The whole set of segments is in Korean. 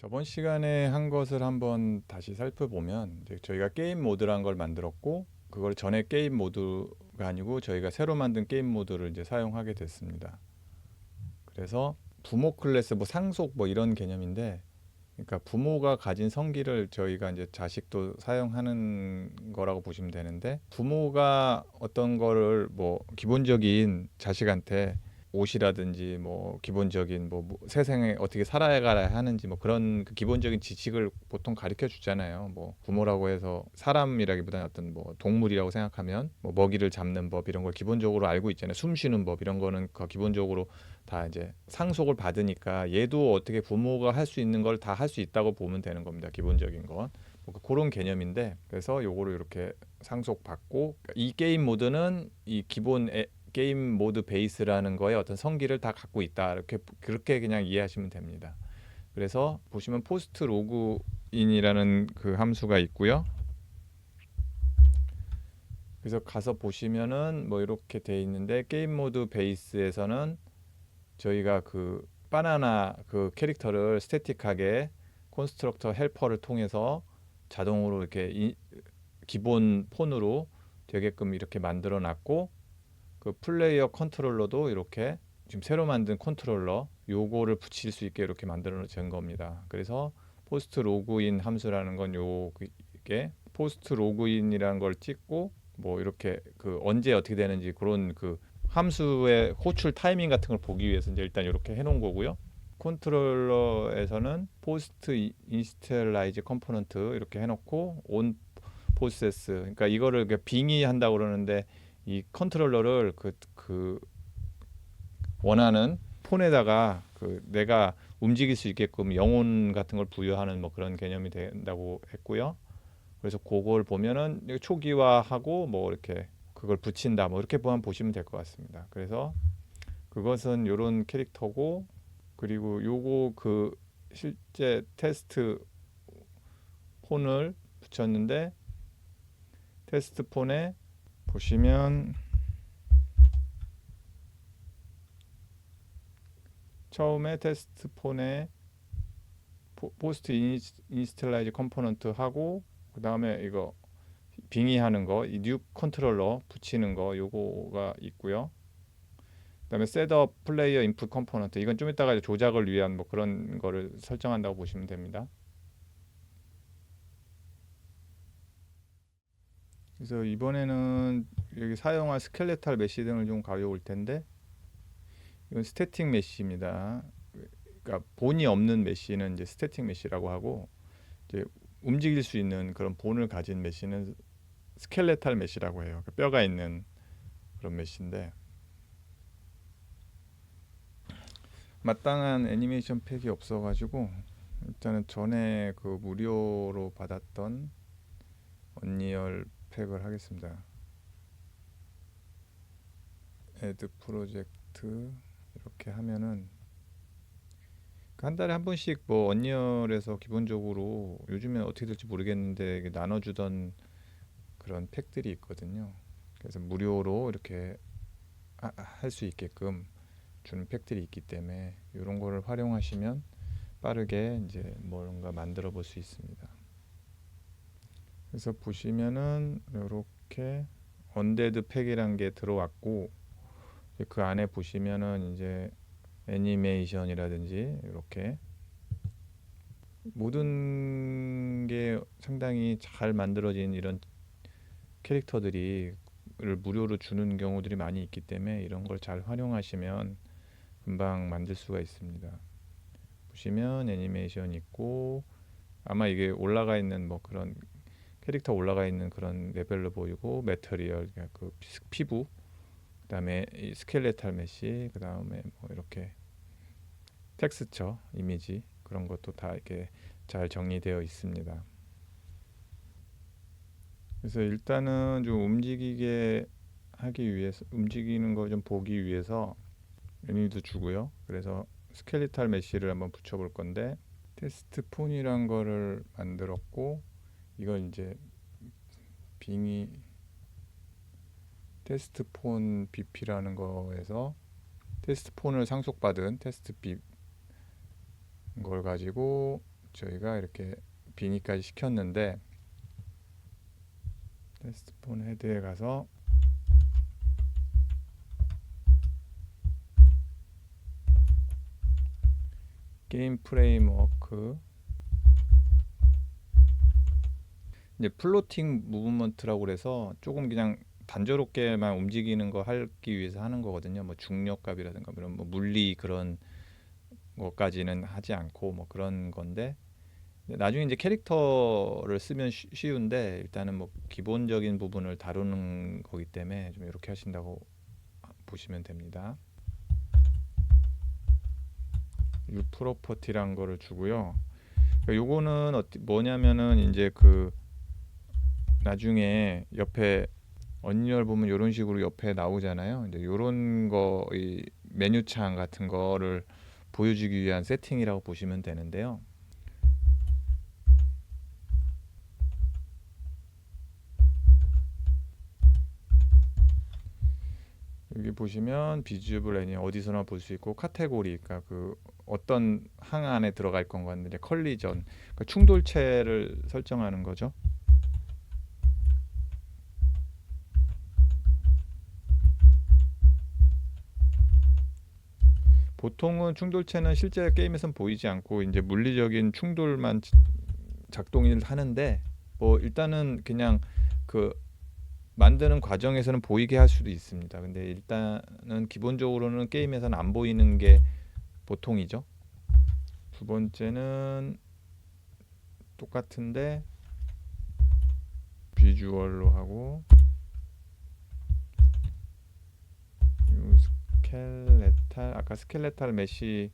저번 시간에 한 것을 한번 다시 살펴보면 이제 저희가 게임 모드란 걸 만들었고 그걸 전에 게임 모드가 아니고 저희가 새로 만든 게임 모드를 이제 사용하게 됐습니다. 그래서 부모 클래스 뭐 상속 뭐 이런 개념인데 그러니까 부모가 가진 성기를 저희가 이제 자식도 사용하는 거라고 보시면 되는데 부모가 어떤 거를 뭐 기본적인 자식한테 옷이라든지 뭐 기본적인 뭐 세상에 어떻게 살아가야 하는지 뭐 그런 그 기본적인 지식을 보통 가르쳐 주잖아요. 뭐 부모라고 해서 사람이라기보다는 어떤 뭐 동물이라고 생각하면 뭐 먹이를 잡는 법 이런 걸 기본적으로 알고 있잖아요. 숨 쉬는 법 이런 거는 그 기본적으로 다 이제 상속을 받으니까 얘도 어떻게 부모가 할 수 있는 걸 다 할 수 있다고 보면 되는 겁니다. 기본적인 건. 뭐 그런 개념인데 그래서 요거를 이렇게 상속받고 이 게임 모드는 이 기본 게임 모드 베이스라는 거에 어떤 성기를 다 갖고 있다. 이렇게 그렇게 그냥 이해하시면 됩니다. 그래서 보시면 포스트 로그인이라는 그 함수가 있고요. 그래서 가서 보시면은 뭐 이렇게 돼 있는데 게임 모드 베이스에서는 저희가 그 바나나 그 캐릭터를 스태틱하게 콘스트럭터 헬퍼를 통해서 자동으로 이렇게 기본 폰으로 되게끔 이렇게 만들어 놨고 그 플레이어 컨트롤러도 이렇게 지금 새로 만든 컨트롤러 요거를 붙일 수 있게 이렇게 만들어 놓은 겁니다. 그래서 포스트 로그인 함수라는 건 요게 포스트 로그인이라는 걸 찍고 뭐 이렇게 그 언제 어떻게 되는지 그런 그 함수의 호출 타이밍 같은 걸 보기 위해서 이제 일단 이렇게 해놓은 거고요. 컨트롤러에서는 포스트 인스텔라이즈 컴포넌트 이렇게 해놓고 온 포세스 그러니까 이거를 빙의한다고 그러는데 이 컨트롤러를 그 원하는 폰에다가 그 내가 움직일 수 있게끔 영혼 같은 걸 부여하는 뭐 그런 개념이 된다고 했고요. 그래서 그걸 보면은 초기화하고 뭐 이렇게 그걸 붙인다 뭐 이렇게 보시면 될 것 같습니다. 그래서 그것은 요런 캐릭터고 그리고 요거 그 실제 테스트 폰을 붙였는데 테스트 폰에 보시면 처음에 테스트 폰에 포스트 인스텔라이즈 컴포넌트 하고 그 다음에 이거 빙의하는 거, 이 뉴 컨트롤러 붙이는 거 요거가 있고요. 그다음에 셋업 플레이어 인풋 컴포넌트 이건 좀 이따가 조작을 위한 뭐 그런 거를 설정한다고 보시면 됩니다. 그래서 이번에는 여기 사용할 스켈레탈 메시 등을 좀 가져올 텐데 이건 스태틱 메시입니다. 그러니까 본이 없는 메시는 이제 스태틱 메시라고 하고 이제 움직일 수 있는 그런 본을 가진 메시는 스켈레탈 메시라고 해요. 뼈가 있는 그런 메시인데 마땅한 애니메이션 팩이 없어가지고 일단은 전에 그 무료로 받았던 언리얼 팩을 하겠습니다. 애드 프로젝트 이렇게 하면은 한 달에 한 번씩 뭐 언리얼에서 기본적으로 요즘엔 어떻게 될지 모르겠는데 나눠주던 그런 팩들이 있거든요. 그래서 무료로 이렇게 할 수 있게끔 주는 팩들이 있기 때문에 이런 거를 활용하시면 빠르게 이제 뭔가 만들어 볼 수 있습니다. 그래서 보시면은 이렇게 언데드 팩이란 게 들어왔고 그 안에 보시면은 이제 애니메이션이라든지 이렇게 모든 게 상당히 잘 만들어진 이런 캐릭터들이 무료로 주는 경우들이 많이 있기 때문에 이런 걸 잘 활용하시면 금방 만들 수가 있습니다. 보시면 애니메이션 있고 아마 이게 올라가 있는 뭐 그런 캐릭터 올라가 있는 그런 레벨로 보이고 매터리얼 그 피부 그다음에 이 스켈레탈 메시 그다음에 뭐 이렇게 텍스처 이미지 그런 것도 다 이렇게 잘 정리되어 있습니다. 그래서 일단은 좀 움직이게 하기 위해서 움직이는 거 좀 보기 위해서 메뉴도 주고요. 그래서 스켈리탈 메시를 한번 붙여볼 건데 테스트 폰이란 거를 만들었고 이건 이제 빙의 테스트 폰 BP라는 거에서 테스트 폰을 상속받은 테스트 B 걸 가지고 저희가 이렇게 비니까지 시켰는데 테스트폰 헤드에 가서 게임 프레임워크 이제 플로팅 무브먼트라고 그래서 조금 그냥 단조롭게만 움직이는 거 하기 위해서 하는 거거든요. 뭐 중력값이라든가 이런 뭐 물리 그런 것까지는 하지 않고 뭐 그런 건데 나중에 이제 캐릭터를 쓰면 쉬운데 일단은 뭐 기본적인 부분을 다루는 거기 때문에 좀 이렇게 하신다고 보시면 됩니다. U 프로퍼티란 거를 주고요. 요거는 뭐냐면은 이제 그 나중에 옆에 언리얼 보면 이런 식으로 옆에 나오잖아요. 이제 이런 거 이 메뉴창 같은 거를 보여주기 위한 세팅이라고 보시면 되는데요. 여기 보시면 비주얼 애니 어디서나 볼 수 있고 카테고리, 그러니까 그 어떤 항 안에 들어갈 건가 하는데 컬리전, 그러니까 충돌체를 설정하는 거죠. 보통은 충돌체는 실제 게임에선 보이지 않고 이제 물리적인 충돌만 작동을 하는데 뭐 일단은 그냥 그 만드는 과정에서는 보이게 할 수도 있습니다. 근데 일단은 기본적으로는 게임에서는 안 보이는 게 보통이죠. 두 번째는 똑같은데 비주얼로 하고 스켈레탈, 아까 스켈레탈 메쉬를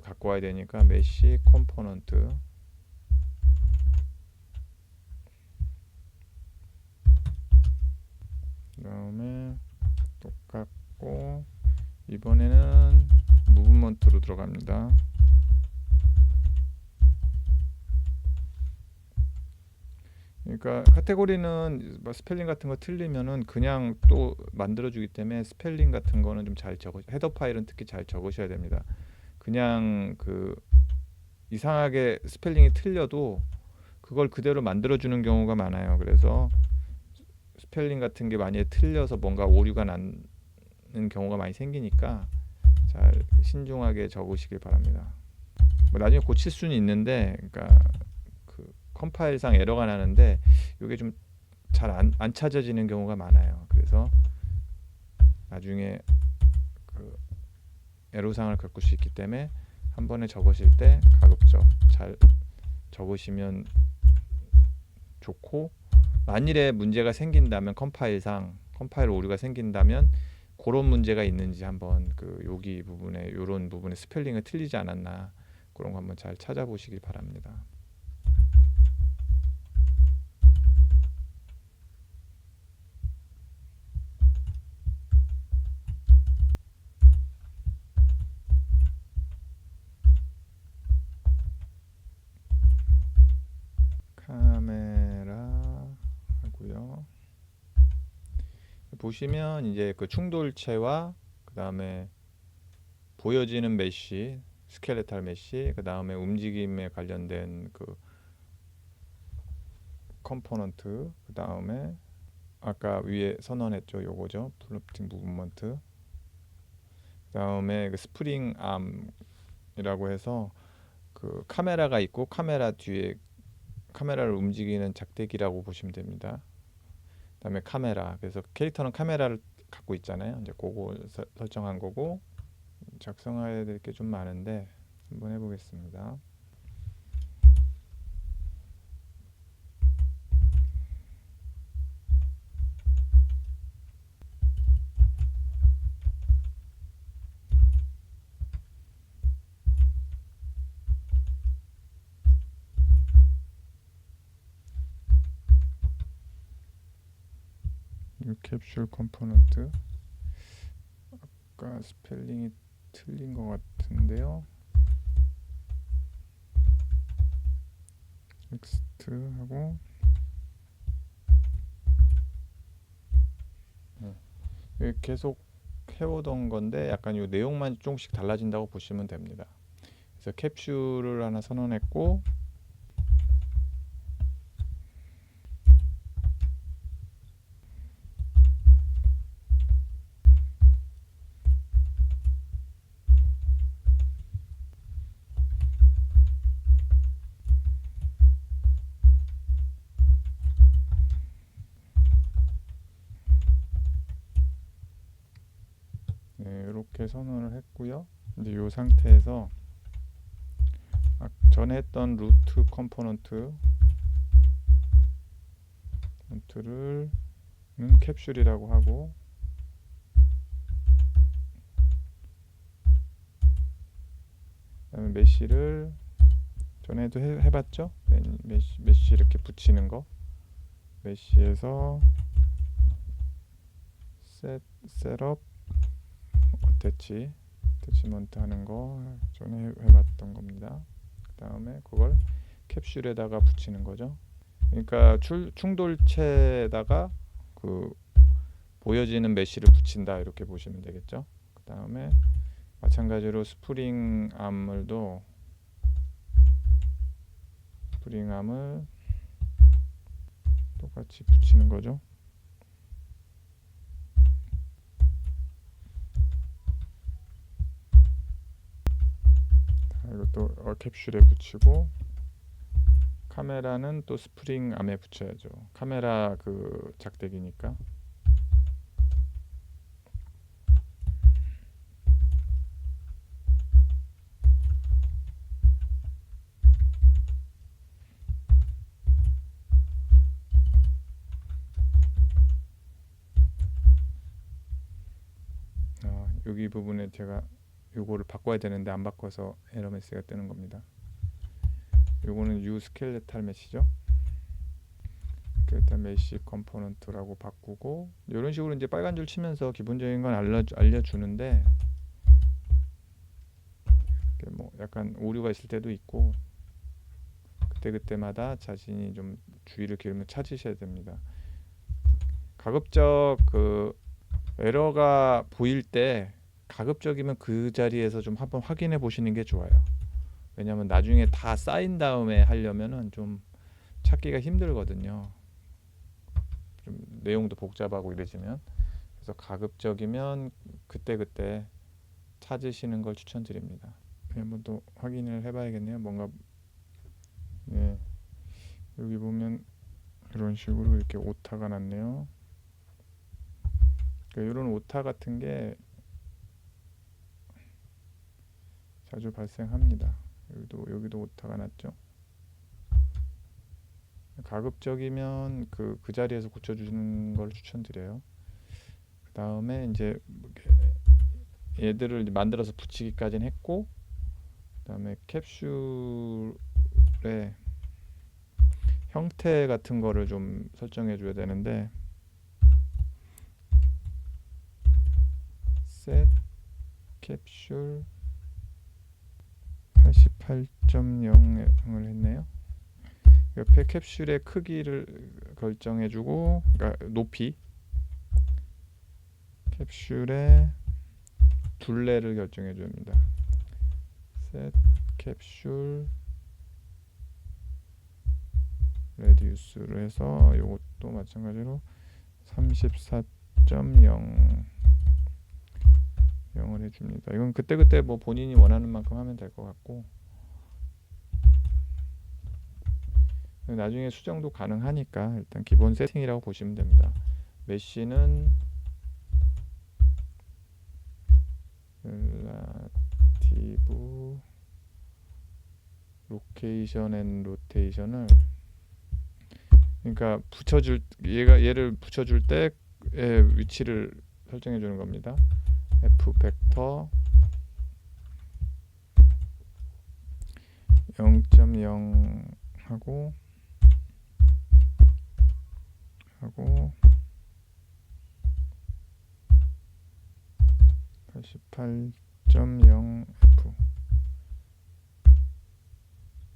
갖고 와야 되니까 메쉬 컴포넌트, 그 다음에 똑같고 이번에는 무브먼트로 들어갑니다. 그러니까 카테고리는 뭐 스펠링 같은 거 틀리면은 그냥 또 만들어주기 때문에 스펠링 같은 거는 좀 잘 적으, 헤더 파일은 특히 잘 적으셔야 됩니다. 그냥 그 이상하게 스펠링이 틀려도 그걸 그대로 만들어주는 경우가 많아요. 그래서 스펠링 같은 게 많이 틀려서 뭔가 오류가 나는 경우가 많이 생기니까 잘 신중하게 적으시길 바랍니다. 뭐 나중에 고칠 수는 있는데, 그러니까 그 컴파일상 에러가 나는데 이게 좀 잘 안 찾아지는 경우가 많아요. 그래서 나중에 그 애로사항을 겪을 수 있기 때문에 한 번에 적으실 때 가급적 잘 적으시면 좋고, 만일에 문제가 생긴다면 컴파일 오류가 생긴다면 그런 문제가 있는지 한번 그 여기 부분에 이런 부분에 스펠링이 틀리지 않았나 그런 거 한번 잘 찾아보시길 바랍니다. 카메라 하고요. 보시면 이제 그 충돌체와 그 다음에 보여지는 메쉬, 스켈레탈 메쉬, 그 다음에 움직임에 관련된 그 컴포넌트, 그 다음에 아까 위에 선언했죠, 요거죠, 플로팅 무브먼트. 그 다음에 그 스프링 암이라고 해서 그 카메라가 있고 카메라 뒤에 카메라를 움직이는 작대기라고 보시면 됩니다. 그다음에 카메라, 그래서 캐릭터는 카메라를 갖고 있잖아요. 이제 그거 설정한 거고, 작성해야 될 게 좀 많은데 한번 해보겠습니다. 캡슐 컴포넌트, 아까 스펠링이 틀린 것 같은데요. 넥스트 하고 계속 해오던 건데 약간 이 내용만 조금씩 달라진다고 보시면 됩니다. 그래서 캡슐을 하나 선언했고, 네, 이렇게 선언을 했고요. 이제 이 상태에서 전에 했던 루트 컴포넌트를 캡슐이라고 하고, 그다음에 메쉬를 전에도 해봤죠? 메쉬 이렇게 붙이는 거. 메쉬에서 셋업 어태치먼트 하는 거 전에 해봤던 겁니다. 그 다음에 그걸 캡슐에다가 붙이는 거죠. 그러니까 충돌체에다가 그 보여지는 메쉬를 붙인다, 이렇게 보시면 되겠죠. 그 다음에 마찬가지로 스프링 암을 똑같이 붙이는 거죠. 이것도 캡슐에 붙이고, 카메라는 또 스프링 암에 붙여야죠. 카메라 그 작대기니까. 여기 부분에 제가 요거를 바꿔야 되는데 안 바꿔서 에러 메시지가 뜨는 겁니다. 요거는 U 스켈레탈 메시죠. 스켈레탈 메시 컴포넌트라고 바꾸고, 이런 식으로 이제 빨간 줄 치면서 기본적인 건 알려주는데, 뭐 약간 오류가 있을 때도 있고, 그때마다 자신이 좀 주의를 기울이면 찾으셔야 됩니다. 가급적 그 에러가 보일 때 가급적이면 그 자리에서 좀 한번 확인해 보시는 게 좋아요. 왜냐하면 나중에 다 쌓인 다음에 하려면은 좀 찾기가 힘들거든요. 좀 내용도 복잡하고 이러시면. 그래서 가급적이면 그때 찾으시는 걸 추천드립니다. 한번 또 확인을 해봐야겠네요. 뭔가 여기 보면 이런 식으로 이렇게 오타가 났네요. 이런 오타 같은 게 자주 발생합니다. 여기도 오타가 났죠. 가급적이면 그 자리에서 고쳐주는 걸 추천드려요. 그 다음에 이제 얘들을 만들어서 붙이기까지는 했고, 그 다음에 캡슐의 형태 같은 거를 좀 설정해 줘야 되는데, set 캡슐 88.0을 했네요. 옆에 캡슐의 크기를 결정해 주고, 그러니까 높이, 캡슐의 둘레를 결정해 줍니다. set 캡슐 레디우스로 해서 이것도 마찬가지로 34.0을 해줍니다. 이건 그때 뭐 본인이 원하는 만큼 하면 될 것 같고, 나중에 수정도 가능하니까 일단 기본 세팅이라고 보시면 됩니다. 메쉬는 relatives location and rotation을, 그러니까 얘를 붙여줄 때의 위치를 설정해 주는 겁니다. f 벡터 0.0 하고 88.0f.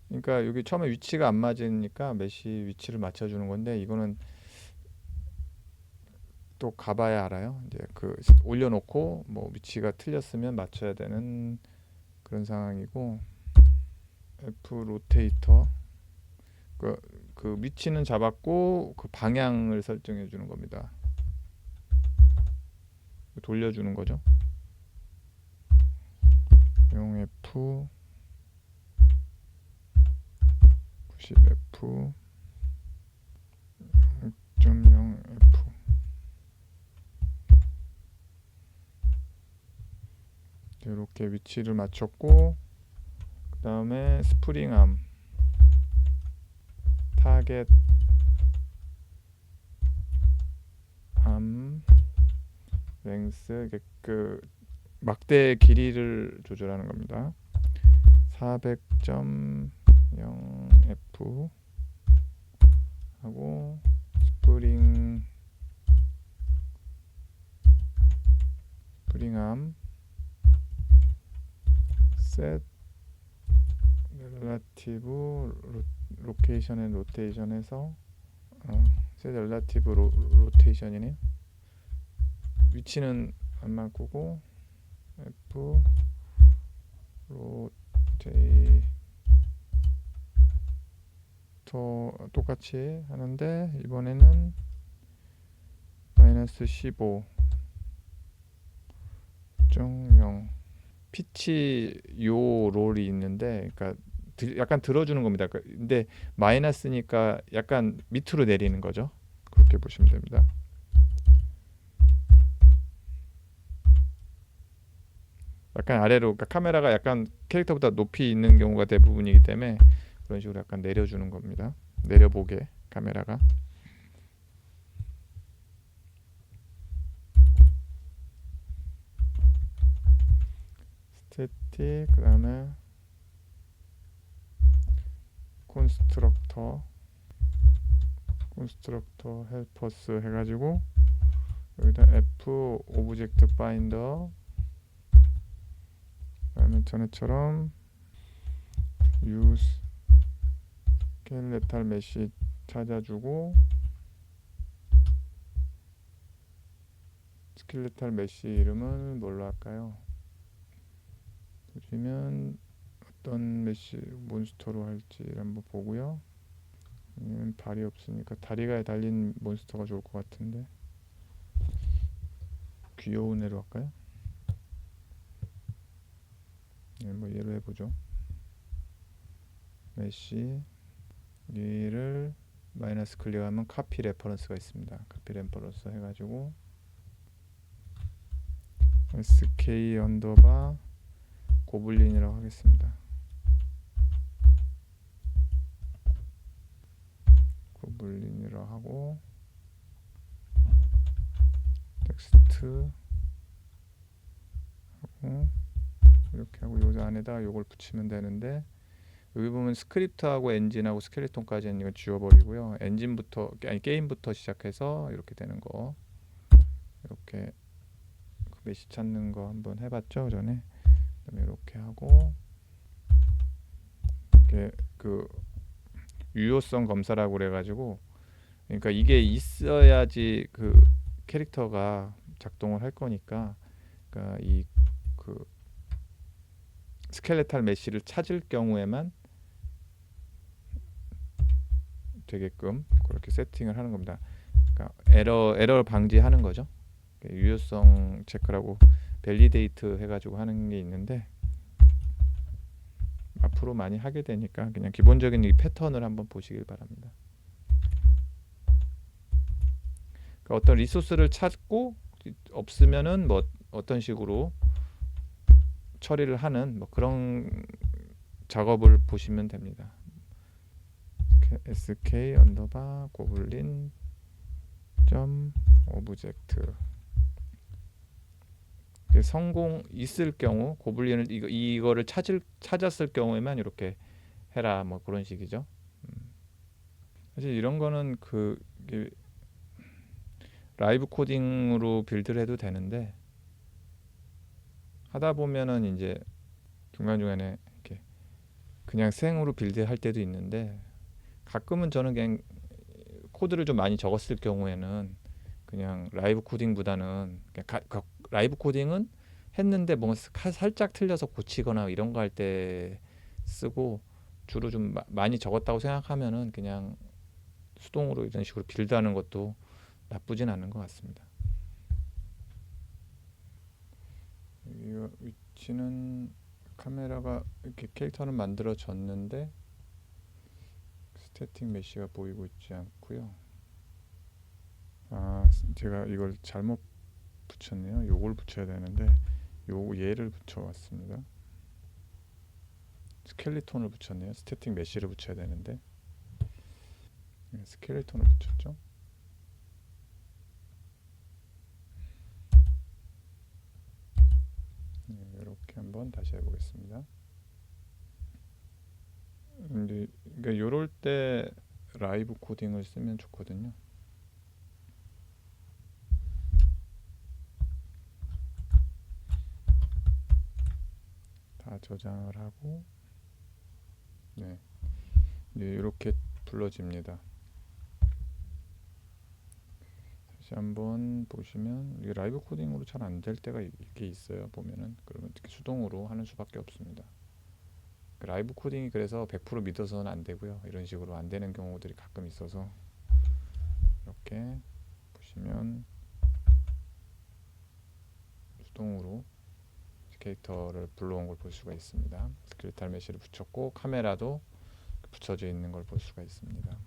그러니까 여기 처음에 위치가 안 맞으니까 메시 위치를 맞춰주는 건데, 이거는 또 가봐야 알아요. 이제 그 올려놓고 뭐 위치가 틀렸으면 맞춰야 되는 그런 상황이고, F 로테이터 그 위치는 잡았고 그 방향을 설정해 주는 겁니다. 돌려주는 거죠. 용 F 90F 0.0F 이렇게 위치를 맞췄고, 그 다음에 스프링암 타겟 암 랭스 그 막대 길이를 조절하는 겁니다. 400.0F 하고 스프링암 set relative location and rotation에서 set relative rotation이네요. 위치는 안 바꾸고 F rotate 똑같이 하는데, 이번에는 마이너스 15.0 피치 요 롤이 있는데, 그러니까 약간 들어주는 겁니다. 근데 마이너스니까 약간 밑으로 내리는 거죠. 그렇게 보시면 됩니다. 약간 아래로, 그러니까 카메라가 약간 캐릭터보다 높이 있는 경우가 대부분이기 때문에 그런 식으로 약간 내려주는 겁니다. 내려보게 카메라가. 스태틱, 그 다음에 콘스트럭터 헬퍼스 해가지고 여기다 F 오브젝트 파인더, 그 다음에 전에처럼 use 스켈레탈 메시 찾아주고, 스켈레탈 메시 이름은 뭘로 할까요? 보시면 어떤 메시 몬스터로 할지 한번 보고요. 발이 없으니까 다리가 달린 몬스터가 좋을 것 같은데, 귀여운 애로 할까요? 네, 뭐 얘로 해보죠. 메시 얘를 마이너스 클릭하면 카피 레퍼런스가 있습니다. 카피 레퍼런스 해가지고 SK 언더바 고블린이라고 하겠습니다. 고블린이라고 하고, 텍스트 하고 이렇게 하고, 요 안에다 요걸 붙이면 되는데, 여기 보면 스크립트하고 엔진하고 스켈레톤까지는 이거 지워버리고요. 엔진부터, 아니 게임부터 시작해서 이렇게 되는 거, 이렇게 그 메시 찾는 거 한번 해봤죠 전에. 그다음에 이렇게 하고, 이렇게 그 유효성 검사라고 그래가지고, 그러니까 이게 있어야지 그 캐릭터가 작동을 할 거니까, 그러니까 이 그 스켈레탈 메시를 찾을 경우에만 되게끔 그렇게 세팅을 하는 겁니다. 그러니까 에러 방지하는 거죠. 유효성 체크라고 밸리데이트 해가지고 하는 게 있는데, 앞으로 많이 하게 되니까 그냥 기본적인 이 패턴을 한번 보시길 바랍니다. 그러니까 어떤 리소스를 찾고 없으면은 뭐 어떤 식으로 처리를 하는 뭐 그런 작업을 보시면 됩니다. SK 언더바 고블린 점 오브젝트, 성공 있을 경우 고블린을 이거를 찾았을 경우에만 이렇게 해라, 뭐 그런 식이죠. 사실 이런 거는 그 라이브 코딩으로 빌드를 해도 되는데, 하다 보면은 이제 중간중간에 이렇게 그냥 생으로 빌드할 때도 있는데, 가끔은 저는 그냥 코드를 좀 많이 적었을 경우에는 그냥 라이브 코딩보다는 그냥 라이브 코딩은 했는데 뭔가 살짝 틀려서 고치거나 이런 거 할 때 쓰고, 주로 좀 많이 적었다고 생각하면은 그냥 수동으로 이런 식으로 빌드하는 것도 나쁘진 않은 것 같습니다. 이 위치는 카메라가 이렇게 캐릭터는 만들어졌는데 스태틱 메시가 보이고 있지 않고요. 제가 이걸 잘못 붙였네요. 요걸 붙여야 되는데 얘를 붙여왔습니다. 스켈리톤을 붙였네요. 스태틱 메시를 붙여야 되는데 스켈리톤을 붙였죠. 이렇게 한번 다시 해보겠습니다. 그러니까 이럴 때 라이브 코딩을 쓰면 좋거든요. 다 저장을 하고 이렇게 불러집니다. 다시 한번 보시면 이게 라이브 코딩으로 잘 안 될 때가 이렇게 있어요. 보면은 그러면 수동으로 하는 수밖에 없습니다. 라이브 코딩이 그래서 100% 믿어서는 안 되고요. 이런 식으로 안 되는 경우들이 가끔 있어서 이렇게 보시면 수동으로 캐릭터를 불러온 걸 볼 수가 있습니다. 스켈리탈 메시를 붙였고 카메라도 붙여져 있는 걸 볼 수가 있습니다.